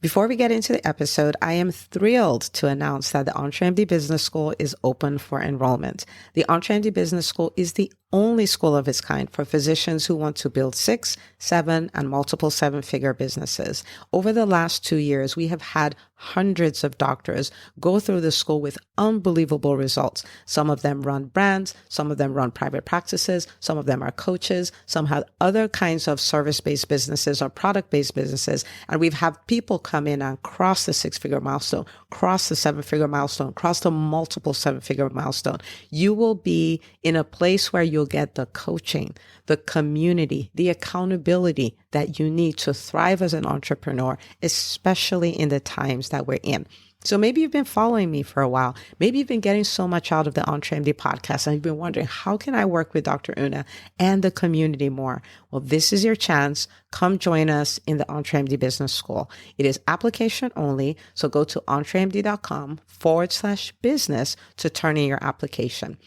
Before we get into the episode, I am thrilled to announce that the EntreMD Business School is open for enrollment. The EntreMD Business School is the only school of its kind for physicians who want to build 6, 7, and multiple 7-figure businesses. Over the last 2 years, we have had hundreds of doctors go through the school with unbelievable results. Some of them run brands, some of them run private practices, some of them are coaches, some have other kinds of service-based businesses or product-based businesses. And we've had people come in and cross the 6-figure milestone, cross the 7-figure milestone, cross the multiple 7-figure milestone. You will be in a place where you'll get the coaching, the community, the accountability that you need to thrive as an entrepreneur, especially in the times that we're in. So maybe you've been following me for a while. Maybe you've been getting so much out of the EntreMD podcast and you've been wondering, how can I work with Dr. Una and the community more? Well, this is your chance. Come join us in the EntreMD Business School. It is application only. So go to entremd.com/business to turn in your application.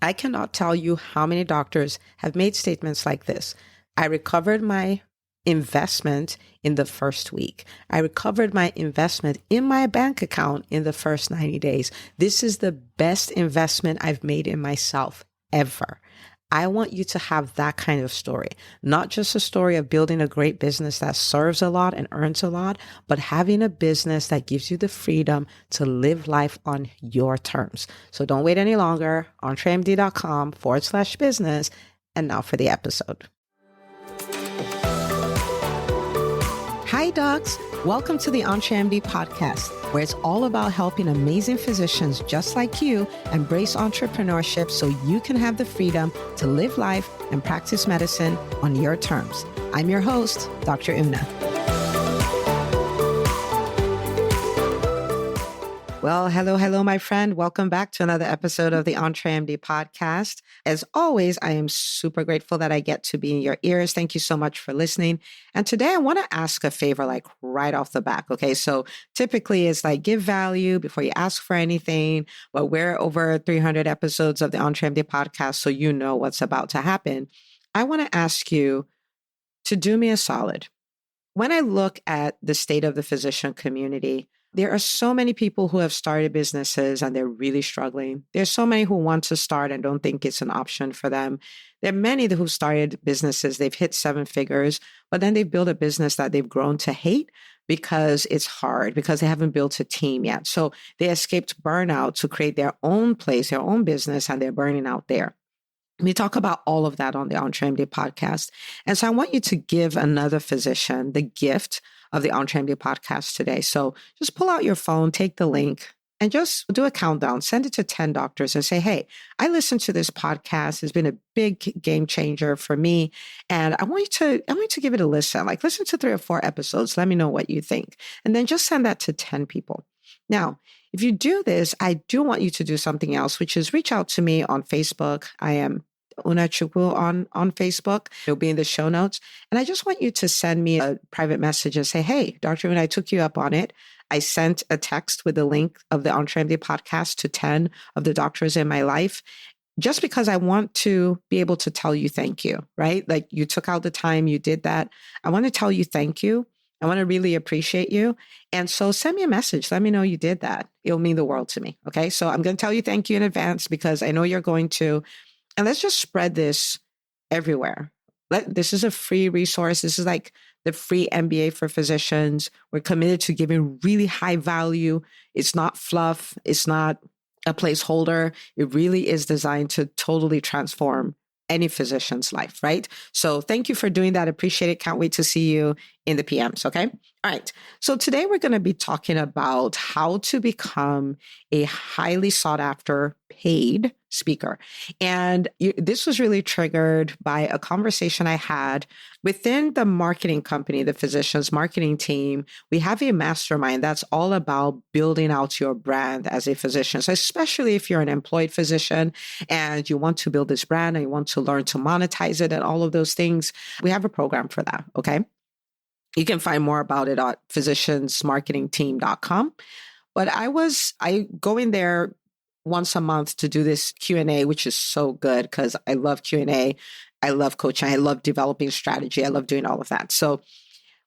I cannot tell you how many doctors have made statements like this. I recovered my investment in the first week. I recovered my investment in my bank account in the first 90 days. This is the best investment I've made in myself ever. I want you to have that kind of story, not just a story of building a great business that serves a lot and earns a lot, but having a business that gives you the freedom to live life on your terms. So don't wait any longer. entremd.com/business. And now for the episode. Hi, docs. Welcome to the EntreMD podcast, where it's all about helping amazing physicians just like you embrace entrepreneurship so you can have the freedom to live life and practice medicine on your terms. I'm your host, Dr. Una. Well, hello, my friend. Welcome back to another episode of the EntreMD podcast. As always, I am super grateful that I get to be in your ears. Thank you so much for listening. And today I want to ask a favor, like right off the back. Okay. So typically it's like give value before you ask for anything, but we're over 300 episodes of the EntreMD podcast, so you know what's about to happen. I want to ask you to do me a solid. When I look at the state of the physician community, there are so many people who have started businesses and they're really struggling. There's so many who want to start and don't think it's an option for them. There are many who've started businesses, they've hit 7 figures, but then they've built a business that they've grown to hate because it's hard, because they haven't built a team yet. So they escaped burnout to create their own place, their own business, and they're burning out there. We talk about all of that on the EntreMD podcast. And so I want you to give another physician the gift of the EntreMD podcast today. So just pull out your phone, take the link, and just do a countdown. Send it to 10 doctors and say, hey, I listened to this podcast. It's been a big game changer for me. And I want you to give it a listen. Like listen to 3 or 4 episodes. Let me know what you think. And then just send that to 10 people. Now, if you do this, I do want you to do something else, which is reach out to me on Facebook. I am Una Chukwu on Facebook. It'll be in the show notes. And I just want you to send me a private message and say, hey, Dr. Una, I took you up on it. I sent a text with the link of the EntreMD podcast to 10 of the doctors in my life, just because I want to be able to tell you thank you, right? Like you took out the time, you did that. I want to tell you thank you. I want to really appreciate you. And so send me a message. Let me know you did that. It'll mean the world to me. Okay. So I'm going to tell you thank you in advance because I know you're going to. And let's just spread this everywhere. This is a free resource. This is like the free MBA for physicians. We're committed to giving really high value. It's not fluff. It's not a placeholder. It really is designed to totally transform any physician's life, right? So thank you for doing that. Appreciate it. Can't wait to see you in the PMs, okay? All right. So today we're going to be talking about how to become a highly sought after paid speaker. And this was really triggered by a conversation I had within the marketing company, the physicians marketing team. We have a mastermind that's all about building out your brand as a physician. So especially if you're an employed physician and you want to build this brand and you want to learn to monetize it and all of those things, we have a program for that, okay? You can find more about it at physiciansmarketingteam.com. But I go in there once a month to do this Q&A, which is so good because I love Q&A. I love coaching. I love developing strategy. I love doing all of that. So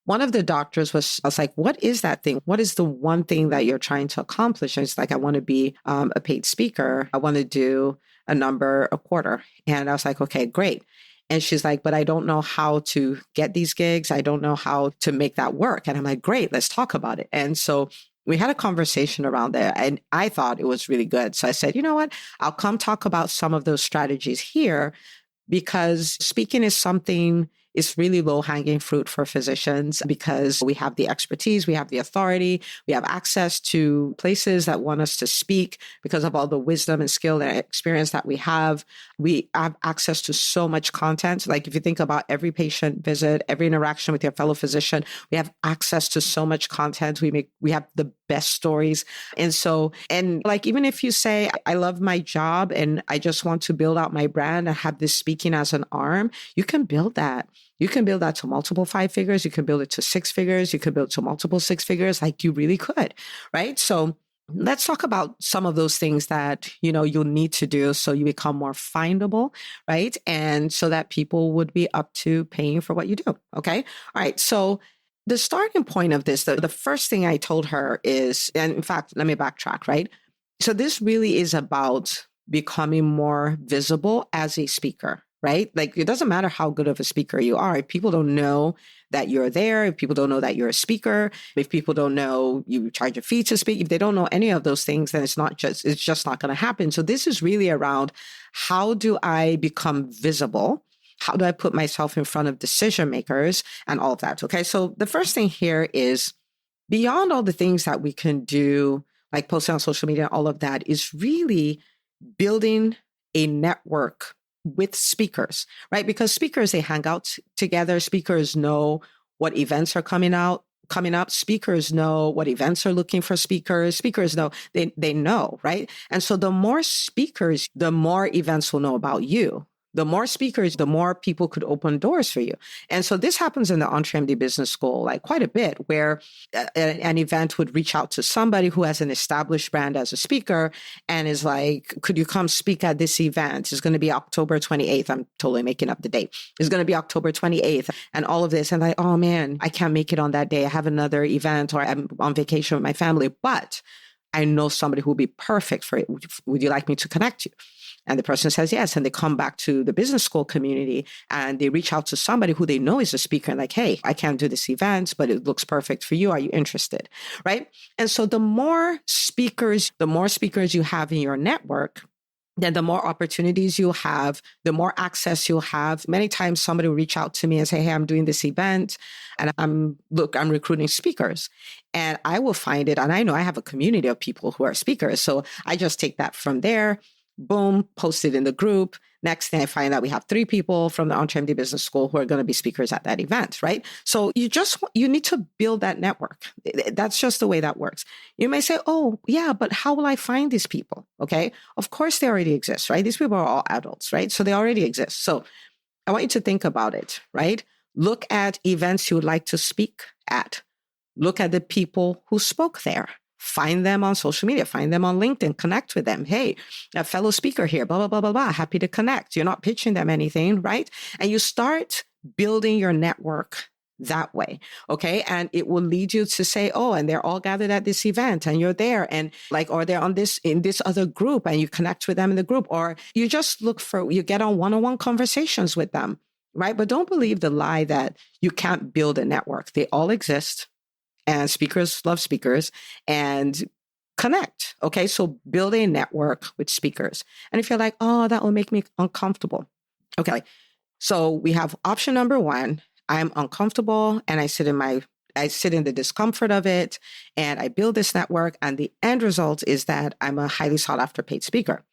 one of the doctors I was like, what is that thing? What is the one thing that you're trying to accomplish? And it's like, I want to be a paid speaker. I want to do a number a quarter. And I was like, okay, great. And she's like, but I don't know how to get these gigs. I don't know how to make that work. And I'm like, great, let's talk about it. And so we had a conversation around there and I thought it was really good. So I said, you know what? I'll come talk about some of those strategies here because speaking is something is really low hanging fruit for physicians because we have the expertise, we have the authority, we have access to places that want us to speak because of all the wisdom and skill and experience that we have. We have access to so much content. Like if you think about every patient visit, every interaction with your fellow physician, we have access to so much content. We have the best stories. And like, even if you say, I love my job and I just want to build out my brand and have this speaking as an arm, you can build that. You can build that to multiple 5 figures. You can build it to 6 figures. You can build it to multiple 6 figures. Like you really could, right? So let's talk about some of those things that, you'll need to do so you become more findable, right? And so that people would be up to paying for what you do. Okay. All right. So the starting point of this, the first thing I told her is, and in fact, let me backtrack, right? So this really is about becoming more visible as a speaker, right? Like it doesn't matter how good of a speaker you are. If people don't know that you're there, if people don't know that you're a speaker, if people don't know you charge a fee to speak, if they don't know any of those things, then it's just not going to happen. So this is really around how do I become visible? How do I put myself in front of decision makers and all of that? Okay. So the first thing here is beyond all the things that we can do, like posting on social media, all of that is really building a network with speakers, right? Because speakers, they hang out together. Speakers know what events are coming up. Speakers know what events are looking for speakers. Speakers know, they know, right? And so the more speakers, the more events will know about you. The more speakers, the more people could open doors for you. And so this happens in the EntreMD Business School, like quite a bit, where an event would reach out to somebody who has an established brand as a speaker and is like, could you come speak at this event? It's going to be October 28th. I'm totally making up the date. It's going to be October 28th and all of this. And like, oh man, I can't make it on that day. I have another event or I'm on vacation with my family, but I know somebody who will be perfect for it. Would you like me to connect you? And the person says yes. And they come back to the business school community and they reach out to somebody who they know is a speaker and like, hey, I can't do this event, but it looks perfect for you. Are you interested? Right? And so the more speakers you have in your network, then the more opportunities you'll have, the more access you'll have. Many times somebody will reach out to me and say, hey, I'm doing this event and I'm recruiting speakers. And I will find it. And I know I have a community of people who are speakers. So I just take that from there. Boom, post it in the group. Next thing I find out we have 3 people from the EntreMD Business School who are going to be speakers at that event, right? So you need to build that network. That's just the way that works. You may say, oh, yeah, but how will I find these people? Okay. Of course they already exist, right? These people are all adults, right? So they already exist. So I want you to think about it, right? Look at events you would like to speak at. Look at the people who spoke there. Find them on social media, find them on LinkedIn, connect with them. Hey, a fellow speaker here, blah, blah, blah, blah, blah. Happy to connect. You're not pitching them anything, right? And you start building your network that way. Okay. And it will lead you to say, oh, and they're all gathered at this event and you're there and like, or they're in this other group and you connect with them in the group, or you just you get on one-on-one conversations with them, right? But don't believe the lie that you can't build a network. They all exist. And speakers love speakers and connect. Okay. So build a network with speakers. And if you're like, oh, that will make me uncomfortable. Okay. So we have option number 1. I'm uncomfortable and I sit in the discomfort of it and I build this network. And the end result is that I'm a highly sought after paid speaker.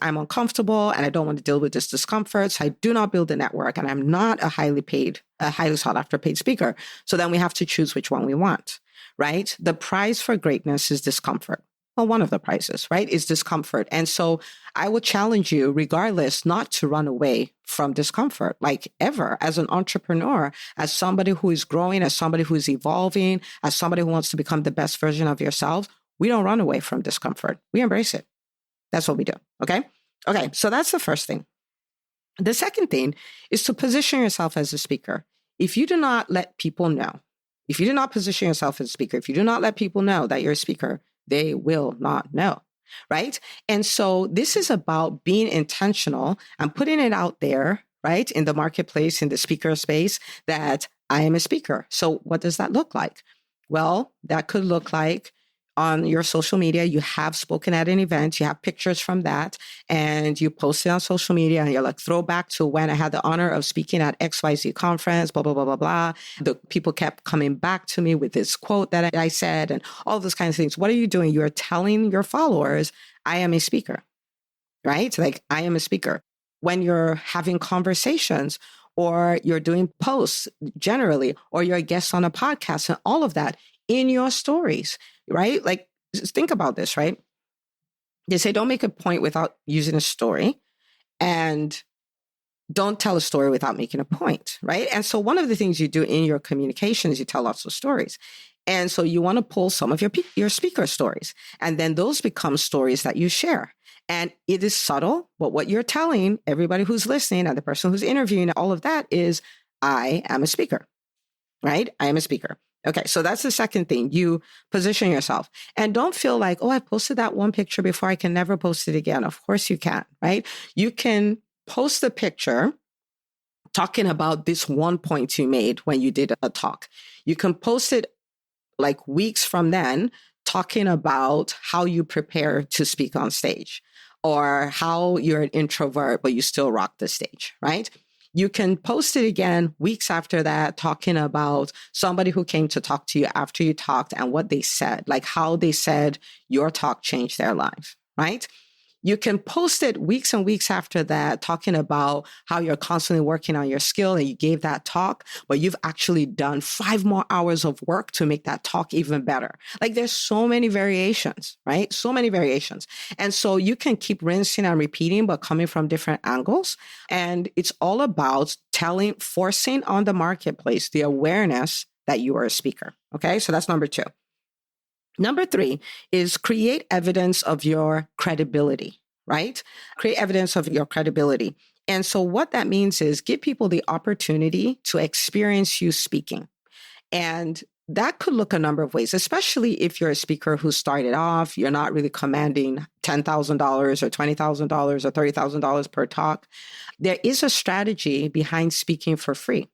I'm uncomfortable and I don't want to deal with this discomfort. So I do not build a network and I'm not a highly sought after paid speaker. So then we have to choose which one we want, right? The prize for greatness is discomfort. Well, one of the prizes, right, is discomfort. And so I would challenge you, regardless, not to run away from discomfort, like ever. As an entrepreneur, as somebody who is growing, as somebody who is evolving, as somebody who wants to become the best version of yourself, we don't run away from discomfort. We embrace it. That's what we do. Okay. Okay. So that's the first thing. The second thing is to position yourself as a speaker. if you do not let people know, if you do not position yourself as a speaker, if you do not let people know that you're a speaker, they will not know. Right. And so this is about being intentional and putting it out there, right, in the marketplace, in the speaker space, that I am a speaker. So what does that look like? Well, that could look like on your social media, you have spoken at an event, you have pictures from that, and you post it on social media, and you're like, throw back to when I had the honor of speaking at XYZ conference, blah, blah, blah, blah, blah. The people kept coming back to me with this quote that I said, and all those kinds of things. What are you doing? You're telling your followers, I am a speaker, right? Like, I am a speaker. When you're having conversations, or you're doing posts generally, or you're a guest on a podcast, and all of that in your stories, right? Like, just think about this, right? They say don't make a point without using a story, and don't tell a story without making a point, right? And so one of the things you do in your communication is you tell lots of stories. And so you want to pull some of your speaker stories, and then those become stories that you share. And it is subtle, but what you're telling everybody who's listening and the person who's interviewing, all of that is, I am a speaker, right? I am a speaker. Okay, so that's the second thing. You position yourself, and don't feel like, oh, I posted that one picture before, I can never post it again. Of course you can, right? You can post the picture talking about this one point you made when you did a talk. You can post it like weeks from then, talking about how you prepare to speak on stage, or how you're an introvert, but you still rock the stage, right? You can post it again weeks after that, talking about somebody who came to talk to you after you talked and what they said, like how they said your talk changed their life, right? You can post it weeks and weeks after that, talking about how you're constantly working on your skill and you gave that talk, but you've actually done 5 more hours of work to make that talk even better. Like, there's so many variations, right? So many variations. And so you can keep rinsing and repeating, but coming from different angles. And it's all about forcing on the marketplace the awareness that you are a speaker. Okay. So that's number 2. Number 3 is create evidence of your credibility, right? Create evidence of your credibility. And so what that means is give people the opportunity to experience you speaking. And that could look a number of ways, especially if you're a speaker who started off, you're not really commanding $10,000 or $20,000 or $30,000 per talk. There is a strategy behind speaking for free.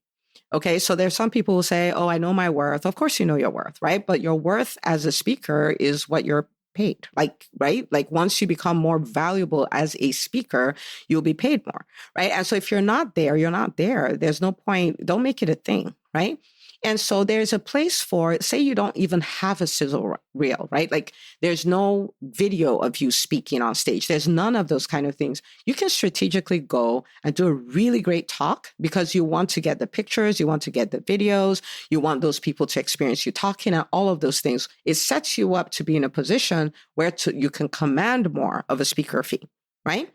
Okay, so there's some people who say, oh, I know my worth. Of course you know your worth, right? But your worth as a speaker is what you're paid, like, right? Like, once you become more valuable as a speaker, you'll be paid more, right? And so if you're not there, you're not there. There's no point. Don't make it a thing, right? And so there's a place for, say you don't even have a sizzle reel, right? Like, there's no video of you speaking on stage. There's none of those kind of things. You can strategically go and do a really great talk because you want to get the pictures, you want to get the videos, you want those people to experience you talking, and all of those things. It sets you up to be in a position where you can command more of a speaker fee, right?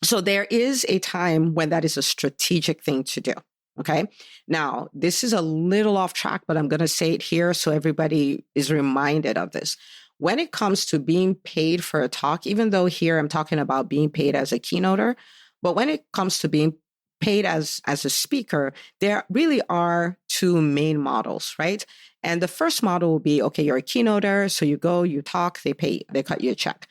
So there is a time when that is a strategic thing to do. Okay. Now, this is a little off track, but I'm going to say it here so everybody is reminded of this. When it comes to being paid for a talk, even though here I'm talking about being paid as a keynoter, but when it comes to being paid as a speaker, there really are 2 main models, right? And the first model will be, okay, you're a keynoter, so you go, you talk, they pay you, they cut you a check.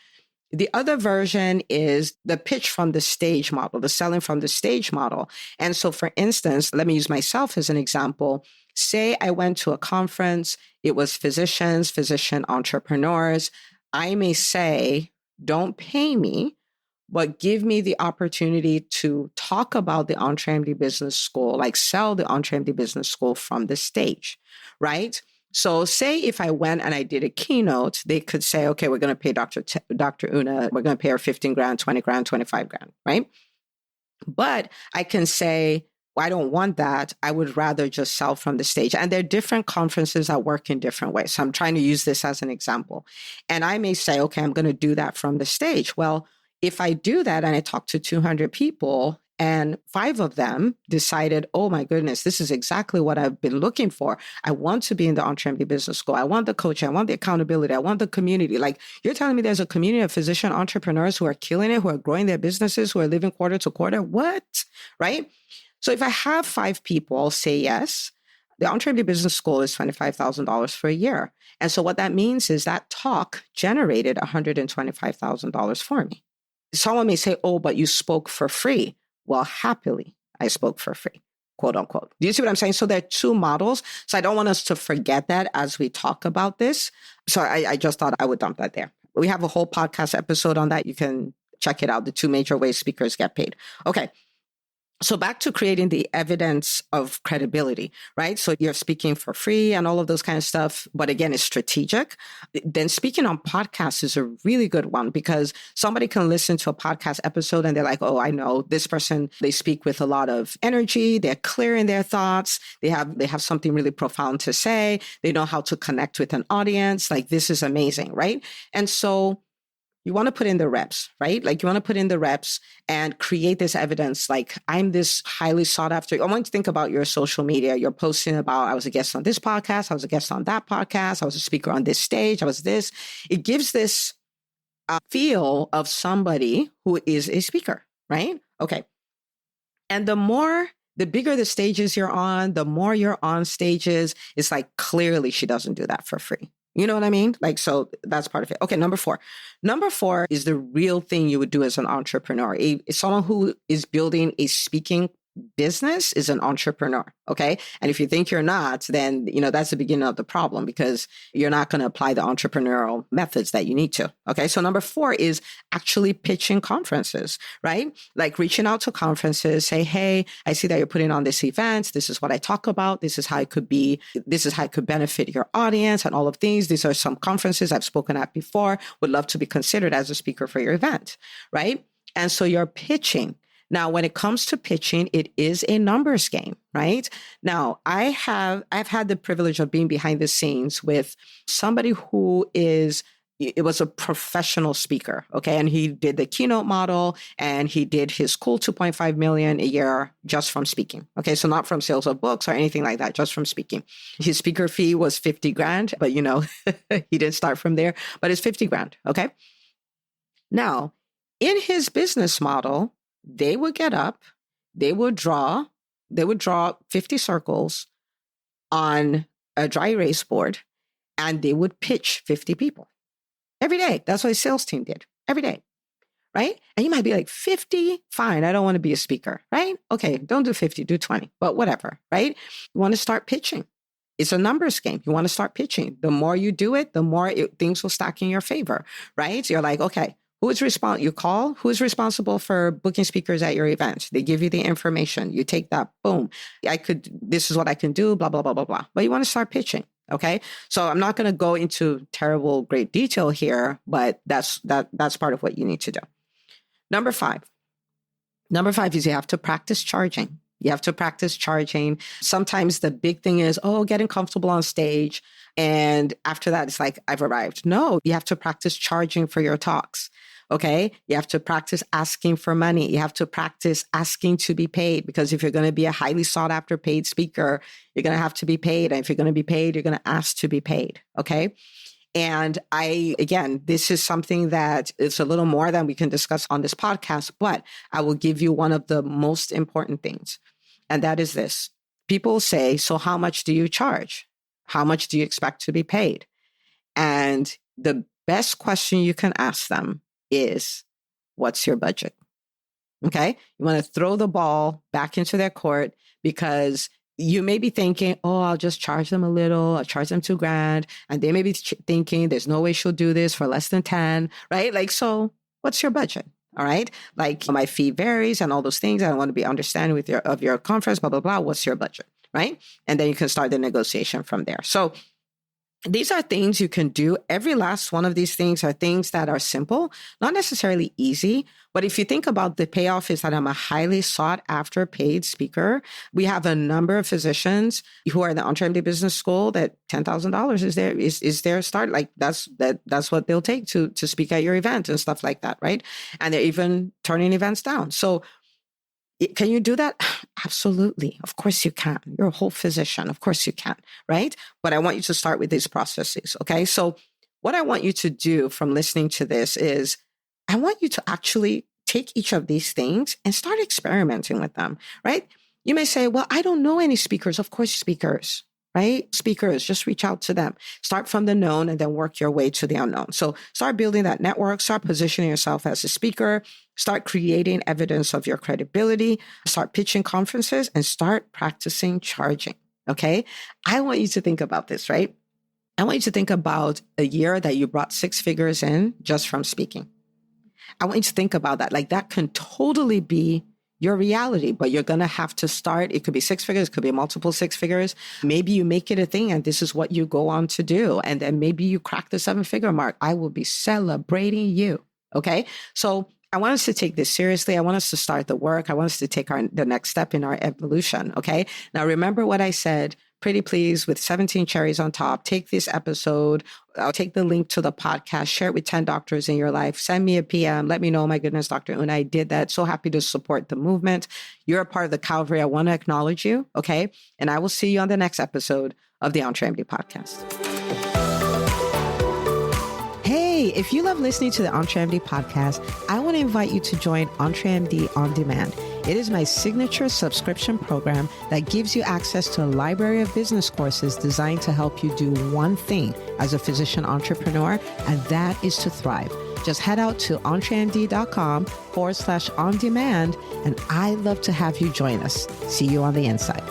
The other version is the pitch from the stage model, the selling from the stage model. And so, for instance, let me use myself as an example. Say I went to a conference, it was physician entrepreneurs. I may say, don't pay me, but give me the opportunity to talk about the EntreMD Business School, like sell the EntreMD Business School from the stage, right? So say if I went and I did a keynote, they could say, okay, we're going to pay Dr. Una, we're going to pay her 15 grand, 20 grand, 25 grand, right? But I can say, well, I don't want that. I would rather just sell from the stage. And there are different conferences that work in different ways. So I'm trying to use this as an example. And I may say, okay, I'm going to do that from the stage. Well, if I do that and I talk to 200 people, and 5 of them decided, oh my goodness, this is exactly what I've been looking for. I want to be in the EntreMD Business School. I want the coaching. I want the accountability. I want the community. Like, you're telling me there's a community of physician entrepreneurs who are killing it, who are growing their businesses, who are living quarter to quarter. What? Right? So if I have 5 people say yes, the Entrepreneur Business School is $25,000 for a year. And so what that means is that talk generated $125,000 for me. Someone may say, oh, but you spoke for free. Well, happily, I spoke for free, quote unquote. Do you see what I'm saying? So there are 2 models. So I don't want us to forget that as we talk about this. So I just thought I would dump that there. We have a whole podcast episode on that. You can check it out. The 2 major ways speakers get paid. Okay. So back to creating the evidence of credibility, right? So you're speaking for free and all of those kind of stuff. But again, it's strategic. Then speaking on podcasts is a really good one because somebody can listen to a podcast episode and they're like, oh, I know this person, they speak with a lot of energy. They're clear in their thoughts. They have something really profound to say. They know how to connect with an audience. Like this is amazing, right? And so you want to put in the reps, right? Like you want to put in the reps and create this evidence. Like I'm this highly sought after. I want you to think about your social media. You're posting about, I was a guest on this podcast. I was a guest on that podcast. I was a speaker on this stage. I was this. It gives this feel of somebody who is a speaker, right? Okay. And the bigger the stages you're on, the more you're on stages, it's like clearly she doesn't do that for free. You know what I mean? Like, so that's part of it. Okay, number 4. Number 4 is the real thing you would do as an entrepreneur. Someone who is building a speaking business is an entrepreneur, okay? And if you think you're not, then, that's the beginning of the problem because you're not going to apply the entrepreneurial methods that you need to, okay? So number 4 is actually pitching conferences, right? Like reaching out to conferences, say, hey, I see that you're putting on this event. This is what I talk about. This is how it could benefit your audience and all of these. These are some conferences I've spoken at before, would love to be considered as a speaker for your event, right? And so you're pitching. Now, when it comes to pitching, it is a numbers game, right? Now, I've had the privilege of being behind the scenes with somebody who it was a professional speaker, okay? And he did the keynote model and he did his cool 2.5 million a year just from speaking, okay? So not from sales of books or anything like that, just from speaking. His speaker fee was 50 grand, but he didn't start from there, but it's 50 grand, okay? Now, in his business model, they would get up, they would draw 50 circles on a dry erase board, and they would pitch 50 people every day. That's what his sales team did every day, right? And you might be like, 50? Fine, I don't want to be a speaker, right? Okay, don't do 50, do 20, but whatever, right? You want to start pitching. It's a numbers game. You want to start pitching. The more you do it, the more things will stack in your favor, right? So you're like, okay, who's responsible for booking speakers at your event? They give you the information. You take that, boom. This is what I can do, blah, blah, blah, blah, blah. But you want to start pitching. Okay. So I'm not going to go into terrible, great detail here, but that's part of what you need to do. Number 5 is you have to practice charging. You have to practice charging. Sometimes the big thing is, getting comfortable on stage. And after that, it's like, I've arrived. No, you have to practice charging for your talks. Okay. You have to practice asking for money. You have to practice asking to be paid, because if you're going to be a highly sought after paid speaker, you're going to have to be paid. And if you're going to be paid, you're going to ask to be paid. Okay. And this is something that is a little more than we can discuss on this podcast, but I will give you one of the most important things. And that is this. People say, so how much do you charge? How much do you expect to be paid? And the best question you can ask them is, what's your budget? Okay. You want to throw the ball back into their court, because you may be thinking, I'll just charge them a little. I'll charge them $2,000. And they may be thinking, there's no way she'll do this for less than 10, right? Like, so what's your budget? All right. Like, my fee varies and all those things. I want to be understanding of your conference, blah, blah, blah. What's your budget? Right. And then you can start the negotiation from there. So these are things you can do. Every last one of these things are things that are simple, not necessarily easy. But if you think about the payoff is that I'm a highly sought after paid speaker. We have a number of physicians who are in the Entrepreneur Business School that $10,000 is their start. Like that's what they'll take to speak at your event and stuff like that. Right. And they're even turning events down. So can you do that? Absolutely. Of course you can. You're a whole physician. Of course you can, right? But I want you to start with these processes, okay? So what I want you to do from listening to this is I want you to actually take each of these things and start experimenting with them, right? You may say, well, I don't know any speakers. Of course, speakers, right? Speakers, just reach out to them. Start from the known and then work your way to the unknown. So start building that network, start positioning yourself as a speaker, start creating evidence of your credibility, start pitching conferences, and start practicing charging. Okay. I want you to think about this, right? I want you to think about a year that you brought 6 figures in just from speaking. I want you to think about that. Like that can totally be your reality, but you're going to have to start. It could be 6 figures, it could be multiple 6 figures. Maybe you make it a thing and this is what you go on to do. And then maybe you crack the 7-figure mark. I will be celebrating you. Okay. So I want us to take this seriously. I want us to start the work. I want us to take the next step in our evolution. Okay. Now, remember what I said. Pretty please with 17 cherries on top. Take this episode. I'll take the link to the podcast, share it with 10 doctors in your life. Send me a PM. Let me know, my goodness, Dr. Una, I did that. So happy to support the movement. You're a part of the Calvary. I want to acknowledge you. Okay. And I will see you on the next episode of the EntreMD podcast. Hey, if you love listening to the EntreMD podcast, I want to invite you to join EntreMD On Demand. It is my signature subscription program that gives you access to a library of business courses designed to help you do one thing as a physician entrepreneur, and that is to thrive. Just head out to entremd.com/on demand, and I'd love to have you join us. See you on the inside.